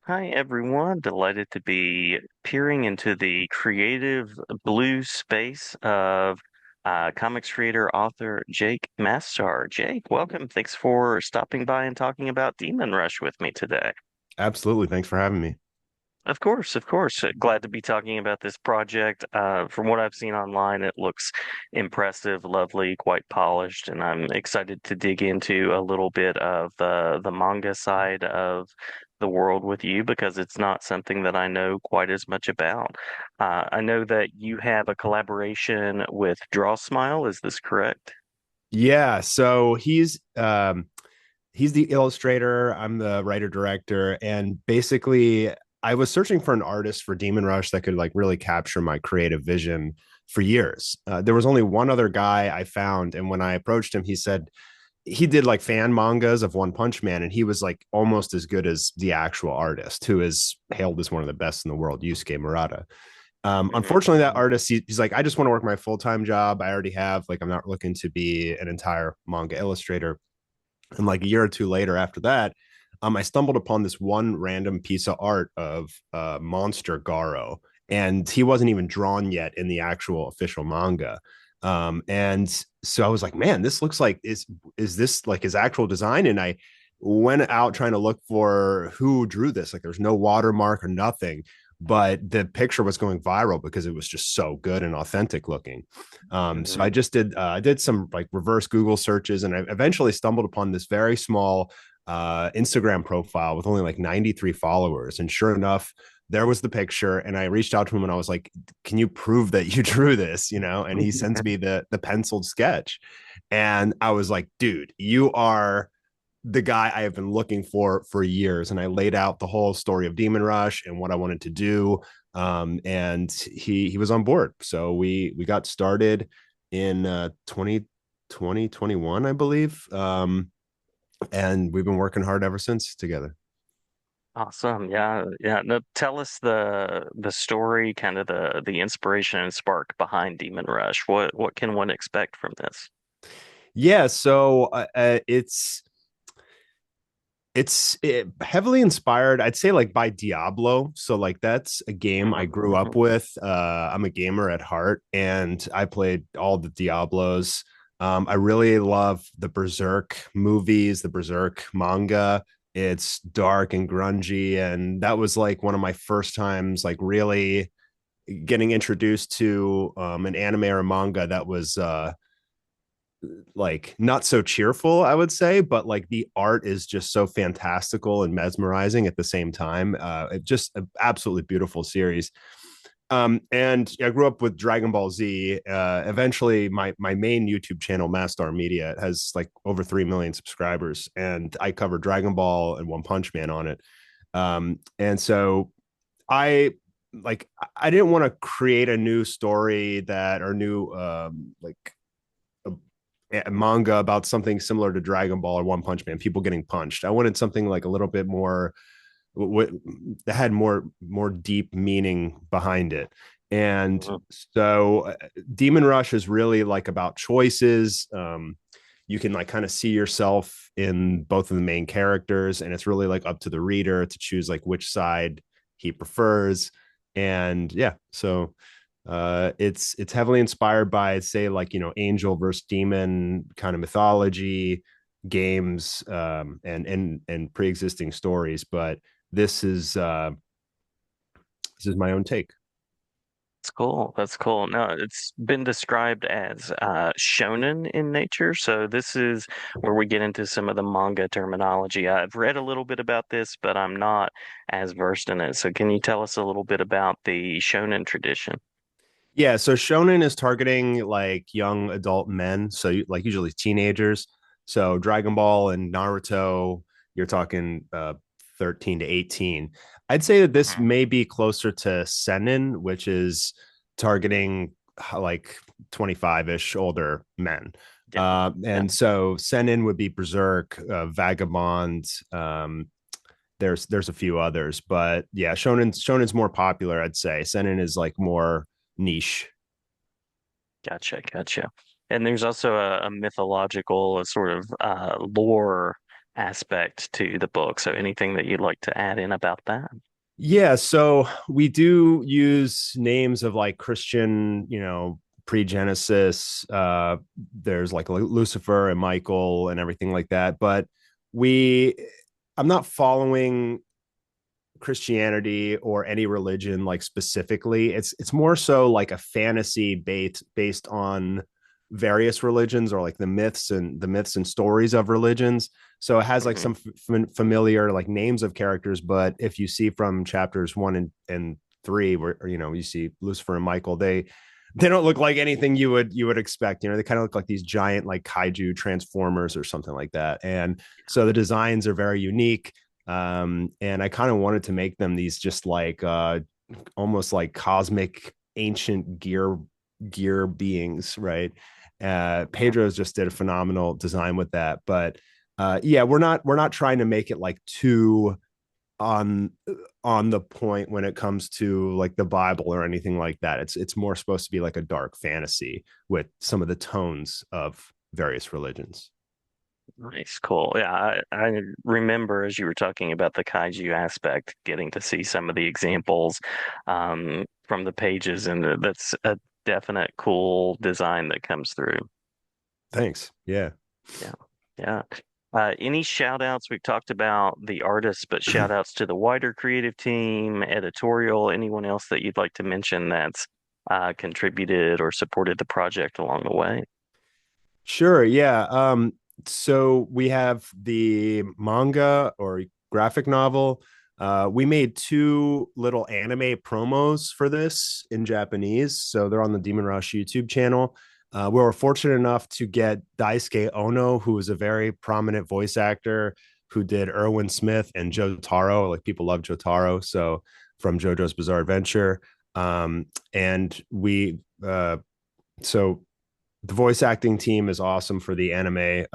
Hi, everyone. Delighted to be peering into the creative blue space of comics creator, author Jake Mastar. Jake, welcome. Thanks for stopping by and talking about Demon Rush with me today. Absolutely. Thanks for having me. Of course, of course. Glad to be talking about this project. From what I've seen online, it looks impressive, lovely, quite polished, and I'm excited to dig into a little bit of the manga side of the world with you because it's not something that I know quite as much about. I know that you have a collaboration with Draw Smile. Is this correct? Yeah, so he's the illustrator, I'm the writer director, and basically I was searching for an artist for Demon Rush that could like really capture my creative vision for years. There was only one other guy I found, and when I approached him, he said he did like fan mangas of One Punch Man, and he was like almost as good as the actual artist, who is hailed as one of the best in the world, Yusuke Murata. Hmm. Unfortunately, that artist, he's like, I just want to work my full time job. I already have, like, I'm not looking to be an entire manga illustrator. And like a year or two later, after that, I stumbled upon this one random piece of art of Monster Garo, and he wasn't even drawn yet in the actual official manga. And so I was like, man, this looks like is this like his actual design? And I went out trying to look for who drew this. Like, there's no watermark or nothing, but the picture was going viral because it was just so good and authentic looking. So Hmm. I did some like reverse Google searches, and I eventually stumbled upon this very small Instagram profile with only like 93 followers. And sure enough, there was the picture, and I reached out to him and I was like, "Can you prove that you drew this?" And he sends me the penciled sketch, and I was like, "Dude, you are." The guy I have been looking for years, and I laid out the whole story of Demon Rush and what I wanted to do, and he was on board. So we got started in 2021, I believe, and we've been working hard ever since together. Awesome. Yeah. Yeah. No, tell us the story, kind of the inspiration and spark behind Demon Rush. What can one expect from this? Yeah, so heavily inspired, I'd say, like by Diablo. So like that's a game I grew up Mm-hmm. with. I'm a gamer at heart, and I played all the Diablos. I really love the Berserk movies, the Berserk manga. It's dark and grungy, and that was like one of my first times like really getting introduced to an anime or a manga that was like not so cheerful, I would say, but like the art is just so fantastical and mesmerizing at the same time. It just an absolutely beautiful series. And I grew up with Dragon Ball Z. Eventually, my main YouTube channel, Mastar Media, has like over 3 million subscribers, and I cover Dragon Ball and One Punch Man on it. And so I I didn't want to create a new story that or new like a manga about something similar to Dragon Ball or One Punch Man, people getting punched. I wanted something like a little bit more that had more deep meaning behind it. And so Demon Rush is really like about choices. You can like kind of see yourself in both of the main characters, and it's really like up to the reader to choose like which side he prefers. And yeah, so it's heavily inspired by, say, like, angel versus demon kind of mythology games, and pre-existing stories, but this is uh this is my own take. That's cool. That's cool. No, it's been described as shonen in nature. So this is where we get into some of the manga terminology. I've read a little bit about this, but I'm not as versed in it. So can you tell us a little bit about the shonen tradition? Yeah, so shonen is targeting like young adult men, so like usually teenagers. So Dragon Ball and Naruto, you're talking 13 to 18. I'd say that this Mhm. may be closer to seinen, which is targeting like 25-ish older men. Yeah. Yeah. And so seinen would be Berserk, Vagabond. There's a few others, but yeah, shonen's more popular, I'd say. Seinen is like more niche. Gotcha. Gotcha. And there's also a mythological, a sort of lore aspect to the book. So anything that you'd like to add in about that? Yeah, so we do use names of like Christian, pre-Genesis. There's like Lucifer and Michael and everything like that. But we, I'm not following Christianity or any religion like specifically. It's more so like a fantasy based on various religions or like the myths and stories of religions. So it has like Hmm. some familiar like names of characters, but if you see from chapters 1 and 3, where you see Lucifer and Michael, they don't look like anything you would expect. They kind of look like these giant like kaiju transformers or something like that. And so the designs are very unique. And I kind of wanted to make them these just like almost like cosmic ancient gear beings, right? Pedro's just did a phenomenal design with that. But yeah, we're not trying to make it like too on on the point when it comes to like the Bible or anything like that. It's more supposed to be like a dark fantasy with some of the tones of various religions. Nice, cool. Yeah, I remember as you were talking about the kaiju aspect, getting to see some of the examples from the pages, and that's a definite cool design that comes through. Thanks. Yeah. Yeah, yeah. Any shout outs? We've talked about the artists, but shout outs to the wider creative team, editorial, anyone else that you'd like to mention that's contributed or supported the project along the way? Sure. Yeah. So we have the manga or graphic novel. We made two little anime promos for this in Japanese. So they're on the Demon Rush YouTube channel. We were fortunate enough to get Daisuke Ono, who is a very prominent voice actor who did Erwin Smith and Jotaro. Like people love Jotaro. So from JoJo's Bizarre Adventure. And so the voice acting team is awesome for the anime.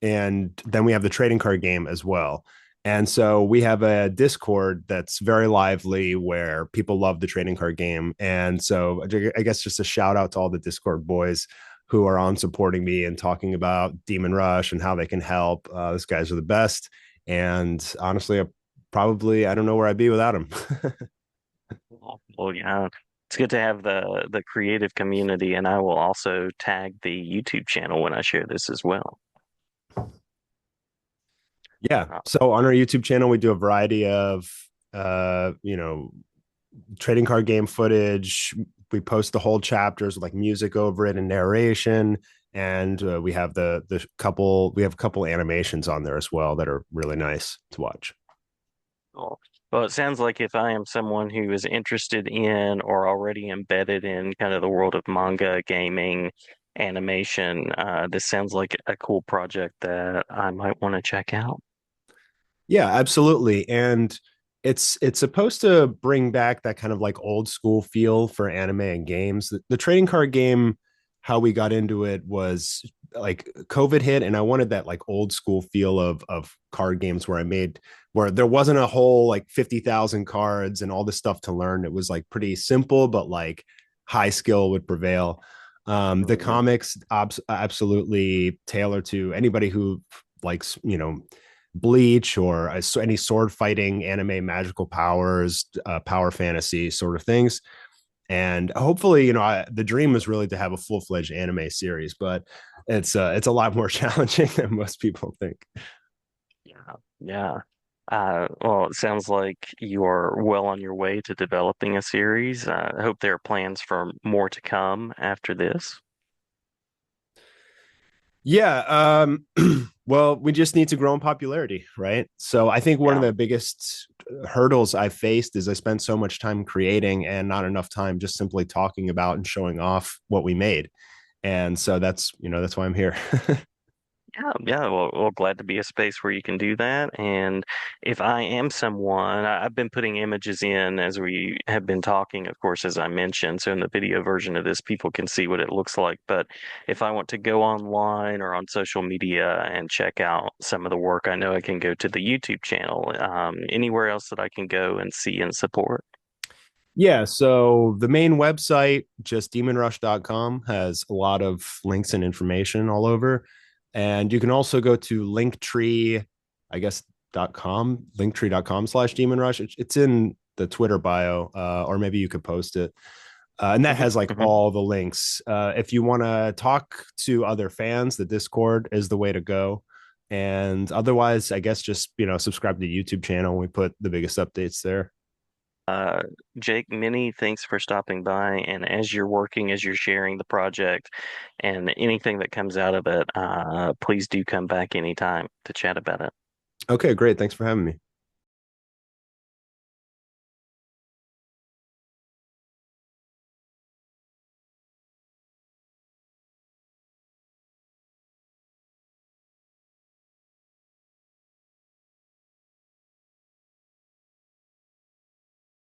And then we have the trading card game as well. And so we have a Discord that's very lively where people love the trading card game. And so I guess just a shout out to all the Discord boys who are on supporting me and talking about Demon Rush and how they can help. Those guys are the best. And honestly, I don't know where I'd be without them. Well, yeah, it's good to have the creative community, and I will also tag the YouTube channel when I share this as well. Yeah. Uh, So on our YouTube channel, we do a variety of, uh, you know, trading card game footage. We post the whole chapters with like music over it and narration. And we have a couple animations on there as well that are really nice to watch. Cool. Well, it sounds like if I am someone who is interested in or already embedded in kind of the world of manga, gaming, animation, this sounds like a cool project that I might want to check out. Yeah, absolutely. And it's supposed to bring back that kind of like old school feel for anime and games. The trading card game, how we got into it was like COVID hit, and I wanted that like old school feel of card games where there wasn't a whole like 50,000 cards and all this stuff to learn. It was like pretty simple, but like high skill would prevail. The Mhm. comics absolutely tailor to anybody who likes, Bleach or any sword fighting anime magical powers, power fantasy sort of things. And hopefully, the dream is really to have a full-fledged anime series, but it's a lot more challenging than most people think. Yeah, yeah. Well, it sounds like you are well on your way to developing a series. I hope there are plans for more to come after this. Yeah. Well, we just need to grow in popularity, right? So I think one of Yeah. the biggest hurdles I faced is I spent so much time creating and not enough time just simply talking about and showing off what we made. And so that's why I'm here. Yeah, yeah. Well, glad to be a space where you can do that. And if I am someone, I've been putting images in as we have been talking, of course, as I mentioned. So in the video version of this, people can see what it looks like. But if I want to go online or on social media and check out some of the work, I know I can go to the YouTube channel. Anywhere else that I can go and see and support. Yeah, so the main website, just demonrush.com, has a lot of links and information all over. And you can also go to Linktree, I guess, .com, linktree.com/Demon Rush. It's in the Twitter bio, or maybe you could post it. And that Hmm. has like Hmm. all the links. If you want to talk to other fans, the Discord is the way to go. And otherwise, I guess just, subscribe to the YouTube channel. We put the biggest updates there. Uh, Jake, many thanks for stopping by. And as you're working, as you're sharing the project and anything that comes out of it, please do come back anytime to chat about it. Okay, great. Thanks for having me.